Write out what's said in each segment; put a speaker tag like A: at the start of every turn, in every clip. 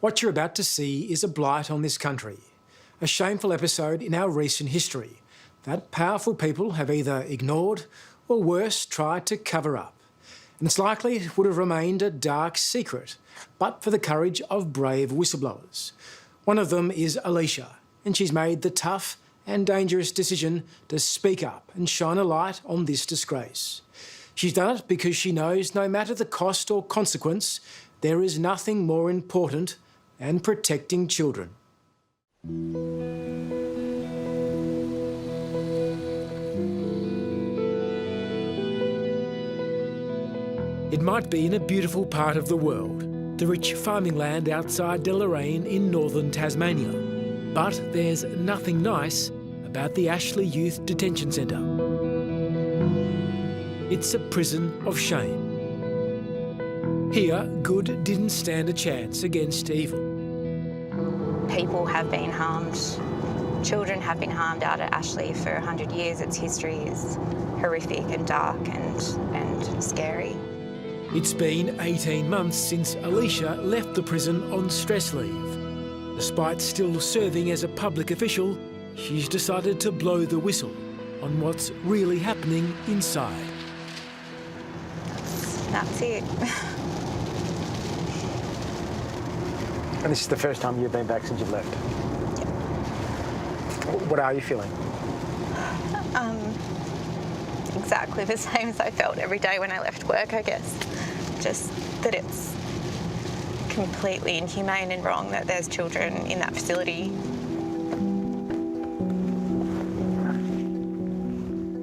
A: What you're about to see is a blight on this country, a shameful episode in our recent history that powerful people have either ignored or, worse, tried to cover up. And it's likely it would have remained a dark secret, but for the courage of brave whistleblowers. One of them is Alysha, and she's made the tough and dangerous decision to speak up and shine a light on this disgrace. She's done it because she knows no matter the cost or consequence, there is nothing more important than protecting children. It might be in a beautiful part of the world, the rich farming land outside Deloraine in northern Tasmania. But there's nothing nice about the Ashley Youth Detention Centre. It's a prison of shame. Here, good didn't stand a chance against evil.
B: People have been harmed. Children have been harmed out at Ashley for 100 years. Its history is horrific and dark and scary.
A: It's been 18 months since Alysha left the prison on stress leave. Despite still serving as a public official, she's decided to blow the whistle on what's really happening inside.
B: That's it.
C: And this is the first time you've been back since you've left?
B: Yep.
C: What are you feeling?
B: Exactly the same as I felt every day when I left work, I guess. Just that it's completely inhumane and wrong that there's children in that facility.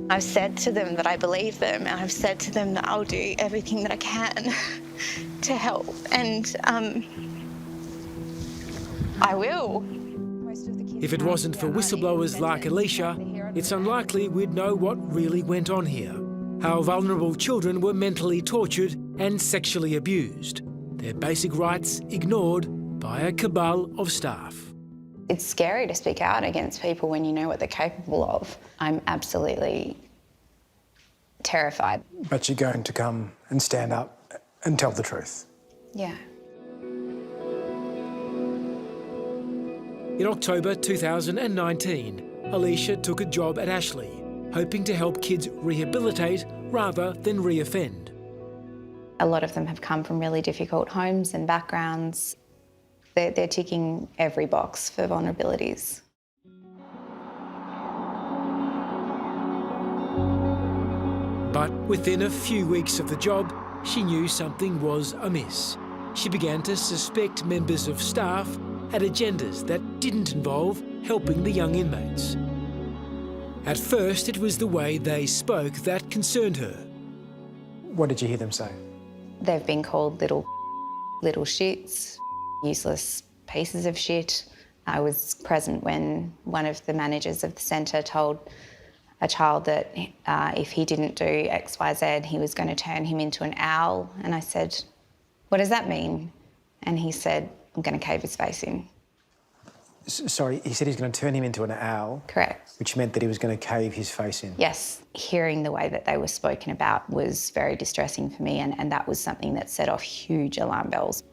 B: I've said to them that I believe them, and I've said to them that I'll do everything that I can to help, and I will.
A: If it wasn't for whistleblowers like Alysha, it's unlikely we'd know what really went on here. How vulnerable children were mentally tortured and sexually abused. Their basic rights ignored by a cabal of staff.
D: It's scary to speak out against people when you know what they're capable of. I'm absolutely terrified.
C: But you're going to come and stand up and tell the truth?
D: Yeah.
A: In October 2019, Alysha took a job at Ashley, hoping to help kids rehabilitate rather than re-offend.
D: A lot of them have come from really difficult homes and backgrounds. They're ticking every box for vulnerabilities.
A: But within a few weeks of the job, she knew something was amiss. She began to suspect members of staff had agendas that didn't involve helping the young inmates. At first, it was the way they spoke that concerned her.
C: What did you hear them say?
D: They've been called little shits, useless pieces of shit. I was present when one of the managers of the centre told a child that if he didn't do X, Y, Z, he was going to turn him into an owl. And I said, "What does that mean?" And he said, "I'm going to cave his face in."
C: Sorry, he said he's going to turn him into an owl?
D: Correct.
C: Which meant that he was going to cave his face in?
D: Yes. Hearing the way that they were spoken about was very distressing for me, and that was something that set off huge alarm bells.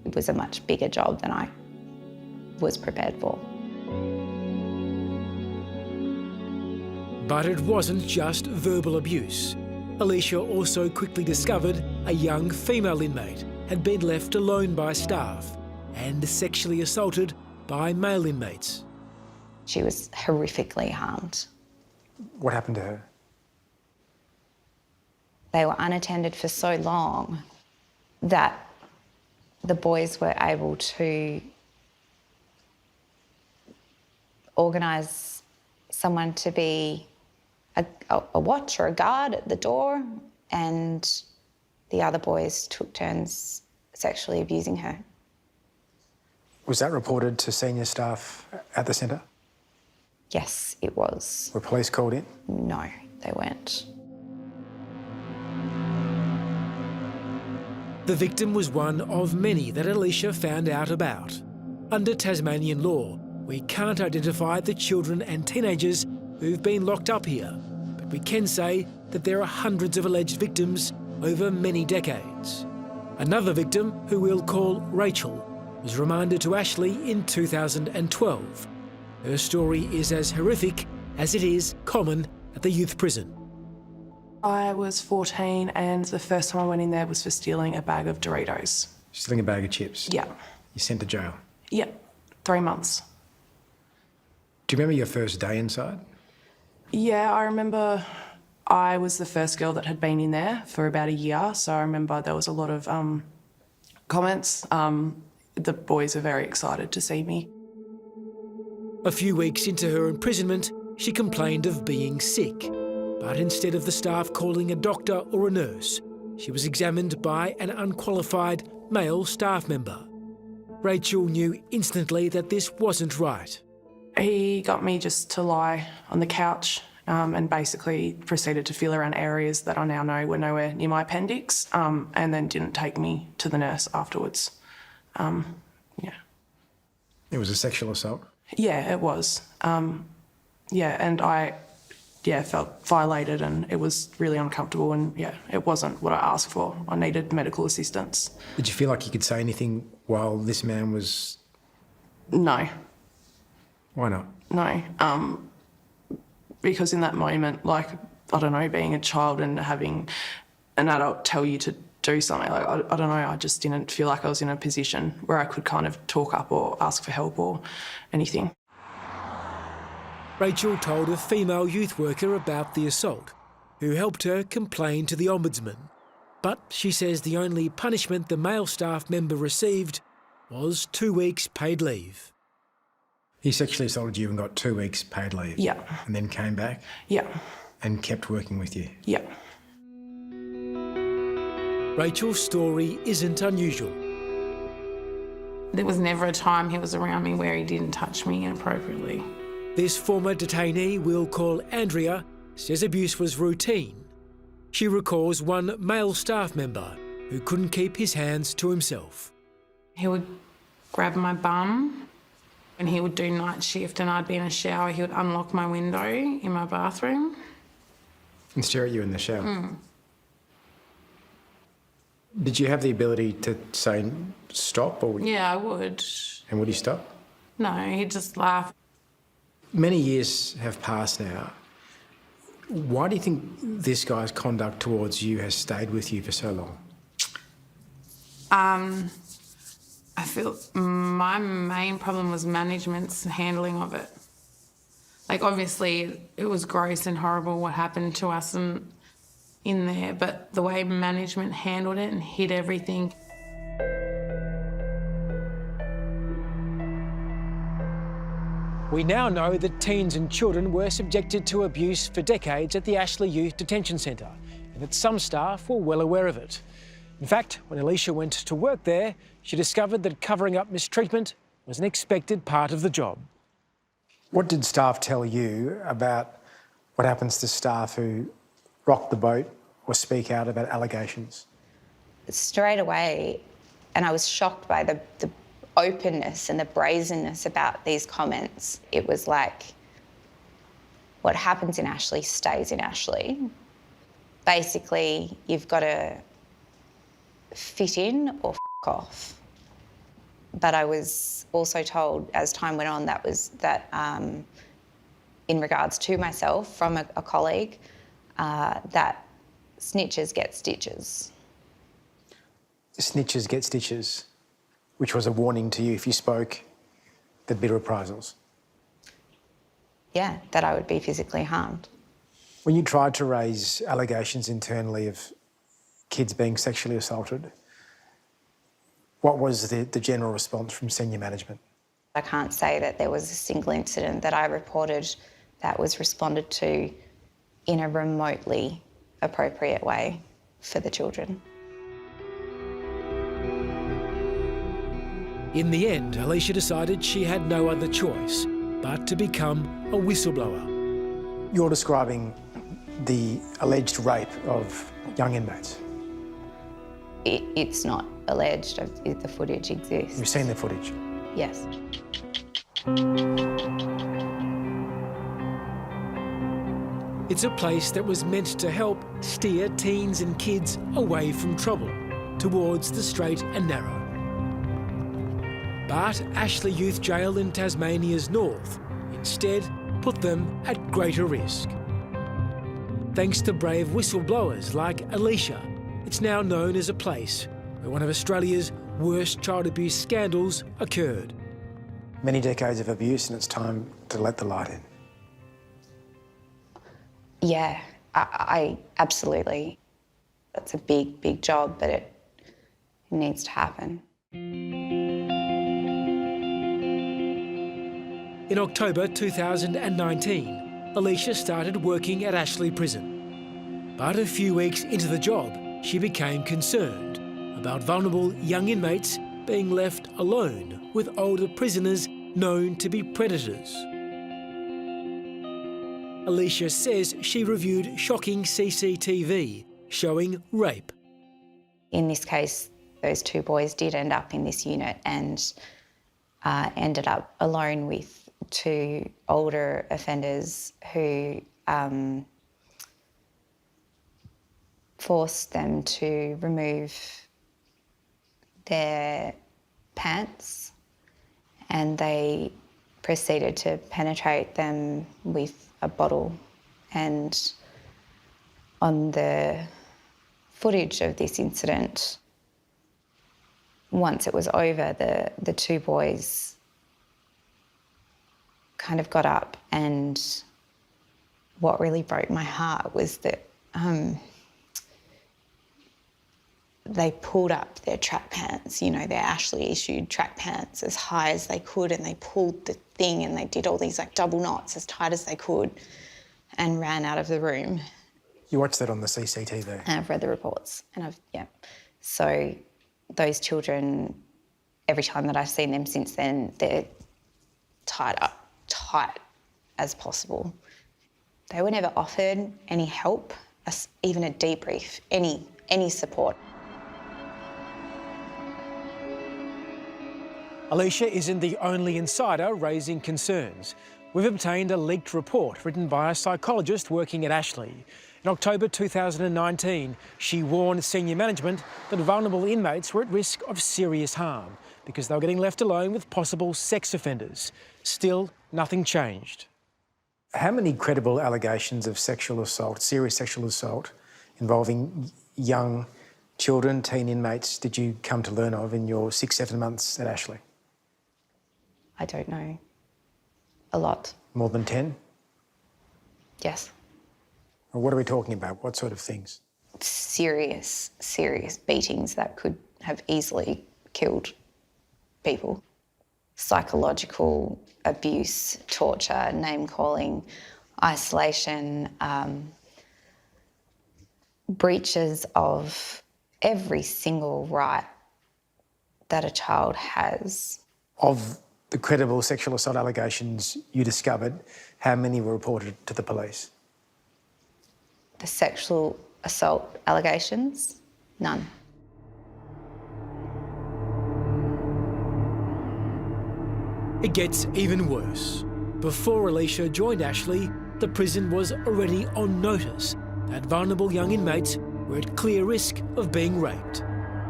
D: It was a much bigger job than I was prepared for.
A: But it wasn't just verbal abuse. Alysha also quickly discovered a young female inmate had been left alone by staff and sexually assaulted by male inmates.
D: She was horrifically harmed.
C: What happened to her?
D: They were unattended for so long that the boys were able to organise someone to be a watch or a guard at the door, and the other boys took turns sexually abusing her.
C: Was that reported to senior staff at the centre?
D: Yes, it was.
C: Were police called in?
D: No, they weren't.
A: The victim was one of many that Alysha found out about. Under Tasmanian law, we can't identify the children and teenagers who've been locked up here, but we can say that there are hundreds of alleged victims over many decades. Another victim, who we'll call Rachel, was remanded to Ashley in 2012. Her story is as horrific as it is common at the youth prison.
E: I was 14 and the first time I went in there was for stealing a bag of Doritos.
C: Stealing a bag of chips?
E: Yeah.
C: You sent to jail?
E: Yeah, 3 months.
C: Do you remember your first day inside?
E: Yeah, I remember I was the first girl that had been in there for about a year, so I remember there was a lot of comments. The boys were very excited to see me.
A: A few weeks into her imprisonment, she complained of being sick. But instead of the staff calling a doctor or a nurse, she was examined by an unqualified male staff member. Rachel knew instantly that this wasn't right.
E: He got me just to lie on the couch and basically proceeded to feel around areas that I now know were nowhere near my appendix, and then didn't take me to the nurse afterwards. Yeah.
C: It was a sexual assault?
E: Yeah, it was. Yeah, and I felt violated and it was really uncomfortable and, it wasn't what I asked for. I needed medical assistance.
C: Did you feel like you could say anything while this man was...
E: No.
C: Why not?
E: No. Because in that moment, like, I don't know, being a child and having an adult tell you to do something, like, I don't know, I just didn't feel like I was in a position where I could kind of talk up or ask for help or anything.
A: Rachel told a female youth worker about the assault, who helped her complain to the Ombudsman. But she says the only punishment the male staff member received was 2 weeks paid leave.
C: He sexually assaulted you and got 2 weeks paid leave?
E: Yeah.
C: And then came back?
E: Yeah.
C: And kept working with you?
E: Yeah.
A: Rachel's story isn't unusual.
F: There was never a time he was around me where he didn't touch me inappropriately.
A: This former detainee we'll call Andrea says abuse was routine. She recalls one male staff member who couldn't keep his hands to himself.
F: He would grab my bum and he would do night shift and I'd be in a shower. He would unlock my window in my bathroom.
C: And stare at you in the shower? Did you have the ability to say stop? Or...
F: Yeah, I would.
C: And would he stop?
F: No, he'd just laugh.
C: Many years have passed now. Why do you think this guy's conduct towards you has stayed with you for so long?
F: I feel my main problem was management's handling of it. Like, obviously, it was gross and horrible what happened to us in there, but the way management handled it and hid everything.
A: We now know that teens and children were subjected to abuse for decades at the Ashley Youth Detention Centre, and that some staff were well aware of it. In fact, when Alysha went to work there, she discovered that covering up mistreatment was an expected part of the job.
C: What did staff tell you about what happens to staff who rock the boat or speak out about allegations?
B: Straight away, and I was shocked by the openness and the brazenness about these comments. It was like, what happens in Ashley stays in Ashley. Basically, you've got to fit in or f*** off. But I was also told, as time went on, that in regards to myself from a colleague, that snitches get stitches.
C: Snitches get stitches, which was a warning to you if you spoke, there'd be reprisals.
B: Yeah, that I would be physically harmed.
C: When you tried to raise allegations internally of kids being sexually assaulted, what was the general response from senior management?
B: I can't say that there was a single incident that I reported that was responded to in a remotely appropriate way for the children.
A: In the end, Alysha decided she had no other choice but to become a whistleblower.
C: You're describing the alleged rape of young inmates.
B: It's not alleged, the footage exists.
C: You've seen the footage?
B: Yes.
A: It's a place that was meant to help steer teens and kids away from trouble, towards the straight and narrow. But Ashley Youth Jail in Tasmania's north instead put them at greater risk. Thanks to brave whistleblowers like Alysha, it's now known as a place where one of Australia's worst child abuse scandals occurred.
C: Many decades of abuse, and it's time to let the light in.
B: Yeah, I absolutely. That's a big, big job, but it needs to happen.
A: In October 2019, Alysha started working at Ashley Prison. But a few weeks into the job, she became concerned about vulnerable young inmates being left alone with older prisoners known to be predators. Alysha says she reviewed shocking CCTV showing rape.
B: In this case, those two boys did end up in this unit and ended up alone with two older offenders who forced them to remove their pants, and they proceeded to penetrate them with a bottle. And on the footage of this incident, once it was over, the two boys kind of got up, and what really broke my heart was that they pulled up their track pants, you know, their Ashley issued track pants, as high as they could, and they pulled the thing and they did all these like double knots as tight as they could and ran out of the room.
C: You watched that on the CCTV?
B: And I've read the reports, and So those children, every time that I've seen them since then, they're tied up, tight as possible. They were never offered any help, even a debrief, any support.
A: Alysha isn't the only insider raising concerns. We've obtained a leaked report written by a psychologist working at Ashley. In October 2019, she warned senior management that vulnerable inmates were at risk of serious harm because they were getting left alone with possible sex offenders. Still, nothing changed.
C: How many credible allegations of sexual assault, serious sexual assault, involving young children, teen inmates, did you come to learn of in your 6-7 months at Ashley?
B: I don't know. A lot.
C: More than 10?
B: Yes.
C: Well, what are we talking about? What sort of things?
B: Serious beatings that could have easily killed people. Psychological abuse, torture, name-calling, isolation, breaches of every single right that a child has.
C: Of the credible sexual assault allegations you discovered, how many were reported to the police?
B: The sexual assault allegations? None.
A: It gets even worse. Before Alysha joined Ashley, the prison was already on notice that vulnerable young inmates were at clear risk of being raped.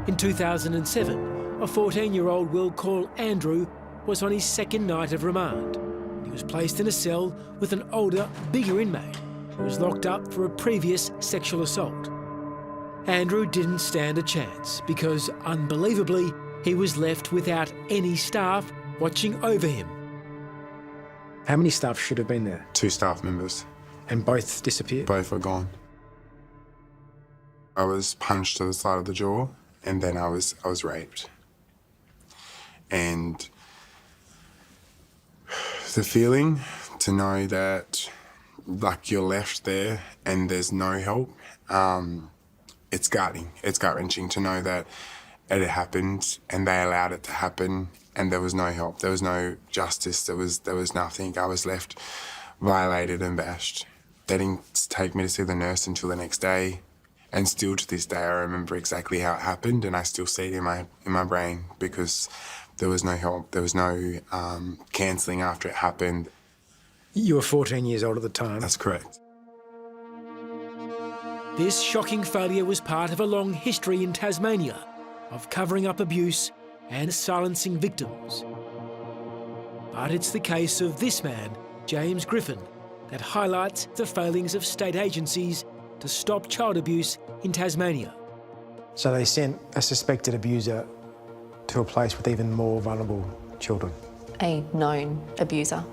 A: In 2007, a 14-year-old Will called Andrew was on his second night of remand. He was placed in a cell with an older, bigger inmate who was locked up for a previous sexual assault. Andrew didn't stand a chance because, unbelievably, he was left without any staff watching over him.
C: How many staff should have been there?
G: 2 staff members.
C: And both disappeared?
G: Both were gone. I was punched to the side of the jaw, and then I was raped. And the feeling to know that, like, you're left there and there's no help, it's gutting. It's gut-wrenching to know that it had happened and they allowed it to happen and there was no help. There was no justice. There was nothing. I was left violated and bashed. They didn't take me to see the nurse until the next day. And still to this day, I remember exactly how it happened, and I still see it in my brain because there was no help. There was no cancelling after it happened.
C: You were 14 years old at the time.
G: That's correct.
A: This shocking failure was part of a long history in Tasmania of covering up abuse and silencing victims. But it's the case of this man, James Griffin, that highlights the failings of state agencies to stop child abuse in Tasmania.
C: So they sent a suspected abuser to a place with even more vulnerable children.
D: A known abuser.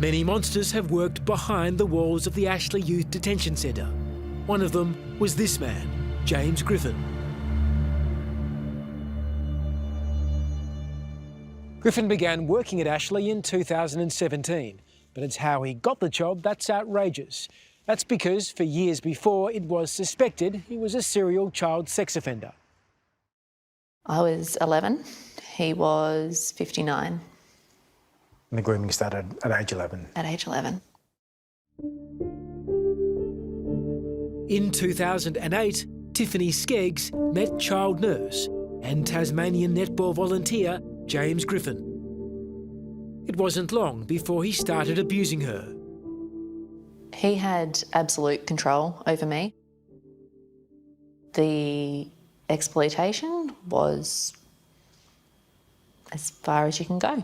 A: Many monsters have worked behind the walls of the Ashley Youth Detention Centre. One of them was this man, James Griffin. Griffin began working at Ashley in 2017, but it's how he got the job that's outrageous. That's because for years before, it was suspected he was a serial child sex offender.
D: I was 11, he was 59.
C: And the grooming started at age 11.
D: At age 11.
A: In 2008, Tiffany Skeggs met child nurse and Tasmanian netball volunteer James Griffin. It wasn't long before he started abusing her.
D: He had absolute control over me. The exploitation was as far as you can go.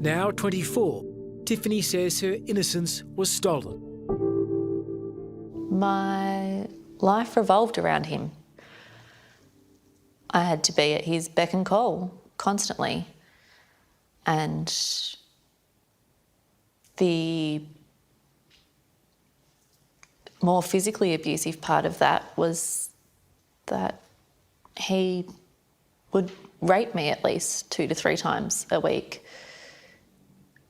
A: Now 24, Tiffany says her innocence was stolen.
D: My life revolved around him. I had to be at his beck and call constantly. And the more physically abusive part of that was that he would rape me at least 2 to 3 times a week.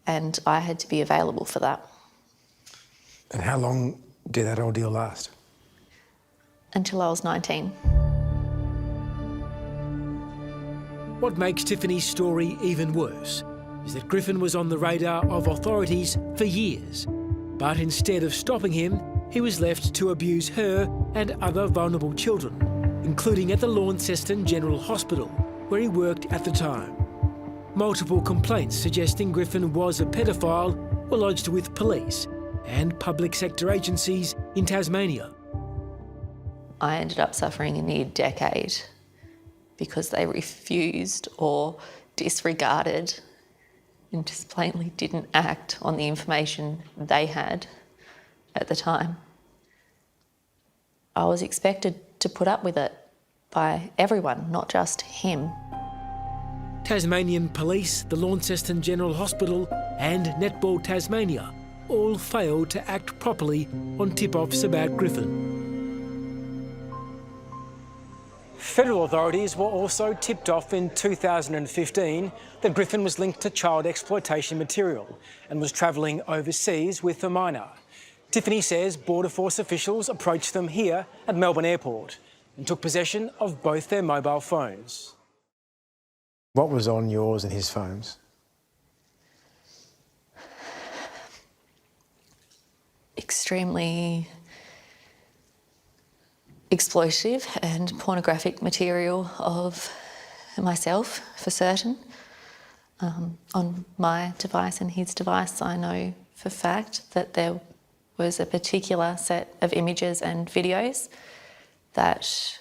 D: And I had to be available for that.
C: And how long did that ordeal last?
D: Until I was 19.
A: What makes Tiffany's story even worse is that Griffin was on the radar of authorities for years. But instead of stopping him, he was left to abuse her and other vulnerable children, including at the Launceston General Hospital, where he worked at the time. Multiple complaints suggesting Griffin was a pedophile were lodged with police and public sector agencies in Tasmania.
D: I ended up suffering a near decade because they refused or disregarded and just plainly didn't act on the information they had at the time. I was expected to put up with it by everyone, not just him.
A: Tasmanian Police, the Launceston General Hospital and Netball Tasmania all failed to act properly on tip-offs about Griffin. Federal authorities were also tipped off in 2015 that Griffin was linked to child exploitation material and was travelling overseas with a minor. Tiffany says Border Force officials approached them here at Melbourne Airport and took possession of both their mobile phones.
C: What was on yours and his phones?
D: Extremely exploitative and pornographic material of myself, for certain. On my device and his device, I know for fact that there was a particular set of images and videos that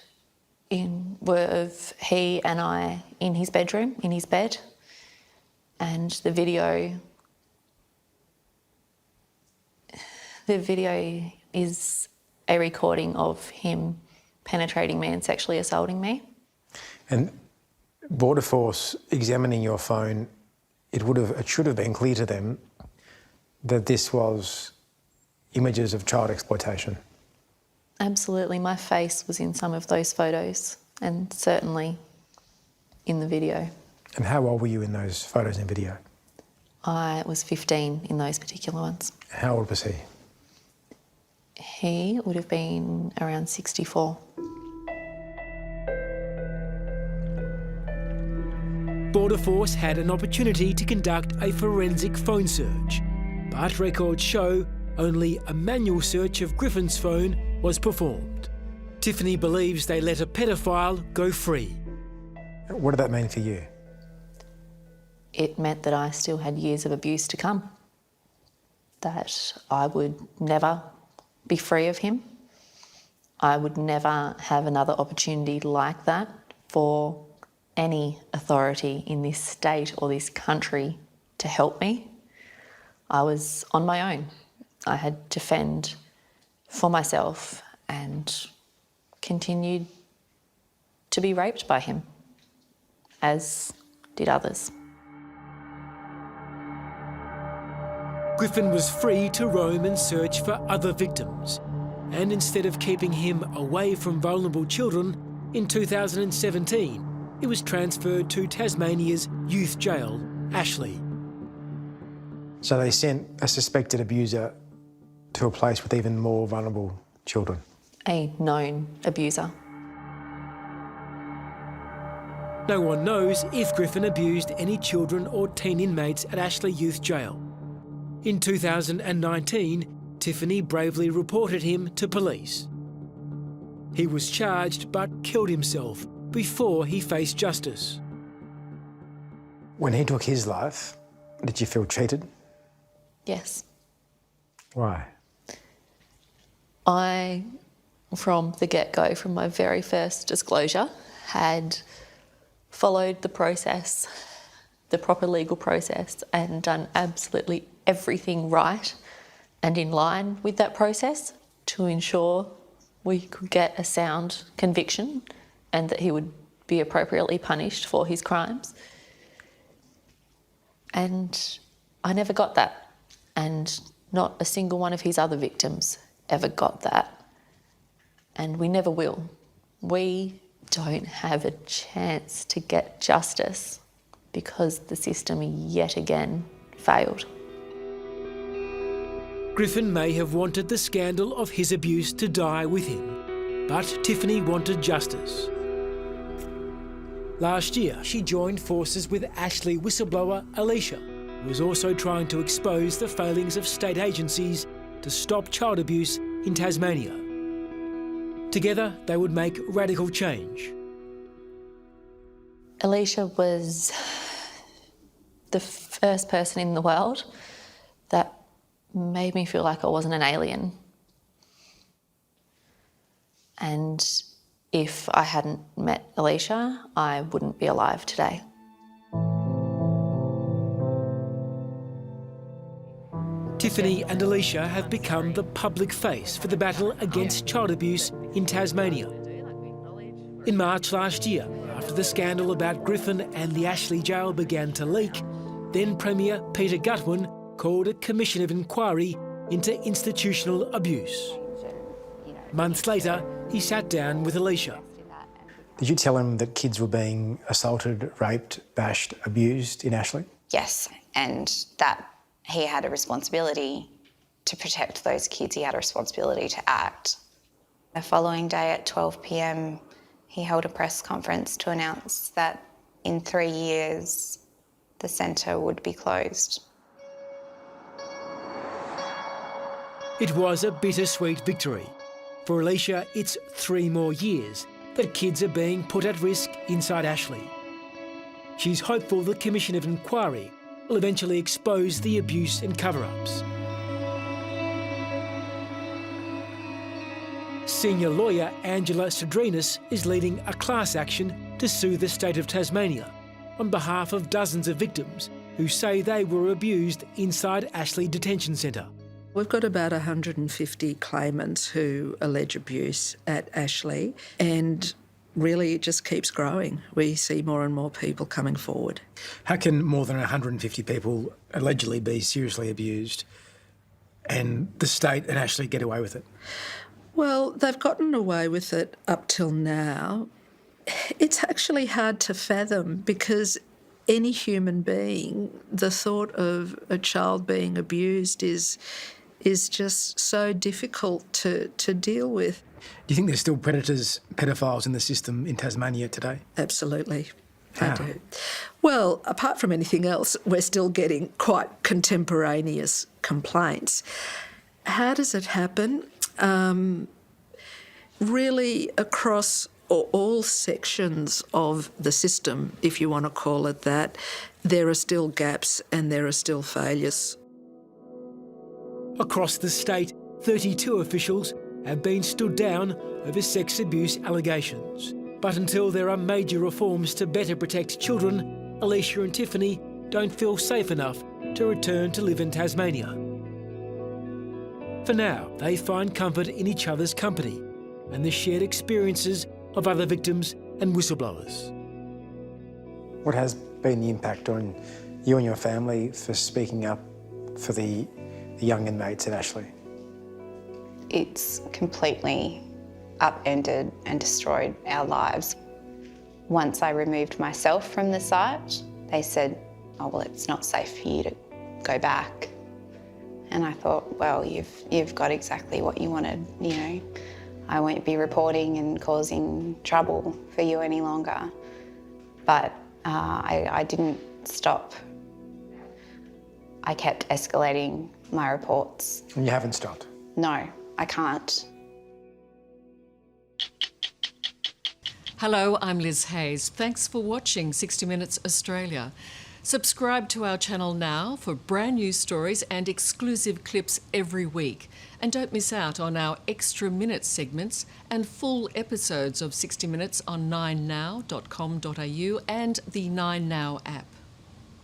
D: were of he and I in his bedroom, in his bed, and the video is a recording of him penetrating me and sexually assaulting me.
C: And Border Force examining your phone, it should have been clear to them that this was images of child exploitation.
D: Absolutely. My face was in some of those photos and certainly in the video.
C: And how old were you in those photos and video?
D: I was 15 in those particular ones.
C: How old was he?
D: He would have been around 64.
A: Border Force had an opportunity to conduct a forensic phone search, but records show only a manual search of Griffin's phone was performed. Tiffany believes they let a pedophile go free.
C: What did that mean for you?
H: it meant that I still had years of abuse to come, that I would never be free of him. I would never have another opportunity like that for any authority in this state or this country to help me. I was on my own. I had to fend for myself and continued to be raped by him, as did others.
A: Griffin was free to roam and search for other victims. And instead of keeping him away from vulnerable children, in 2017, he was transferred to Tasmania's youth jail, Ashley.
C: So they sent a suspected abuser to a place with even more vulnerable children.
H: A known abuser.
A: No one knows if Griffin abused any children or teen inmates at Ashley Youth Jail. In 2019, Tiffany bravely reported him to police. He was charged but killed himself before he faced justice.
C: When he took his life, did you feel cheated?
H: Yes.
C: Why?
H: I, from the get-go, from my very first disclosure, had followed the process, the proper legal process, and done absolutely everything right and in line with that process to ensure we could get a sound conviction and that he would be appropriately punished for his crimes. And I never got that. And not a single one of his other victims ever got that. And we never will. We don't have a chance to get justice because the system yet again failed.
A: Griffin may have wanted the scandal of his abuse to die with him, but Tiffany wanted justice. Last year, she joined forces with Ashley whistleblower Alysha, who was also trying to expose the failings of state agencies to stop child abuse in Tasmania. Together, they would make radical change.
H: Alysha was the first person in the world that made me feel like I wasn't an alien. And if I hadn't met Alysha, I wouldn't be alive today.
A: Tiffany and Alysha have become the public face for the battle against child abuse in Tasmania. In March last year, after the scandal about Griffin and the Ashley jail began to leak, then Premier Peter Gutwein called a commission of inquiry into institutional abuse. Months later, he sat down with Alysha.
C: Did you tell him that kids were being assaulted, raped, bashed, abused in Ashley?
B: Yes, and that he had a responsibility to protect those kids. He had a responsibility to act. The following day at 12 p.m, he held a press conference to announce that in 3 years, the centre would be closed.
A: It was a bittersweet victory. For Alysha, it's 3 more years that kids are being put at risk inside Ashley. She's hopeful the Commission of Inquiry will eventually expose the abuse and cover-ups. Senior lawyer Angela Cedrinis is leading a class action to sue the state of Tasmania on behalf of dozens of victims who say they were abused inside Ashley Detention Centre.
I: We've got about 150 claimants who allege abuse at Ashley, and really it just keeps growing. We see more and more people coming forward.
C: How can more than 150 people allegedly be seriously abused and the state and Ashley get away with it?
I: Well, they've gotten away with it up till now. It's actually hard to fathom because any human being, the thought of a child being abused is just so difficult to deal with.
C: Do you think there's still predators, pedophiles in the system in Tasmania today?
I: Absolutely.
C: How?
I: I do. Well, apart from anything else, we're still getting quite contemporaneous complaints. How does it happen? Really across all sections of the system, if you want to call it that, there are still gaps and there are still failures.
A: Across the state, 32 officials have been stood down over sex abuse allegations. But until there are major reforms to better protect children, Alysha and Tiffany don't feel safe enough to return to live in Tasmania. For now, they find comfort in each other's company and the shared experiences of other victims and whistleblowers.
C: What has been the impact on you and your family for speaking up for the young inmates at Ashley?
B: It's completely upended and destroyed our lives. Once I removed myself from the site, they said, oh, well, it's not safe for you to go back. And I thought, well, you've got exactly what you wanted, you know. I won't be reporting and causing trouble for you any longer. But I didn't stop. I kept escalating my reports.
C: And you haven't stopped?
B: No, I can't.
J: Hello, I'm Liz Hayes. Thanks for watching 60 Minutes Australia. Subscribe to our channel now for brand new stories and exclusive clips every week. And don't miss out on our extra minute segments and full episodes of 60 Minutes on 9now.com.au and the 9Now app.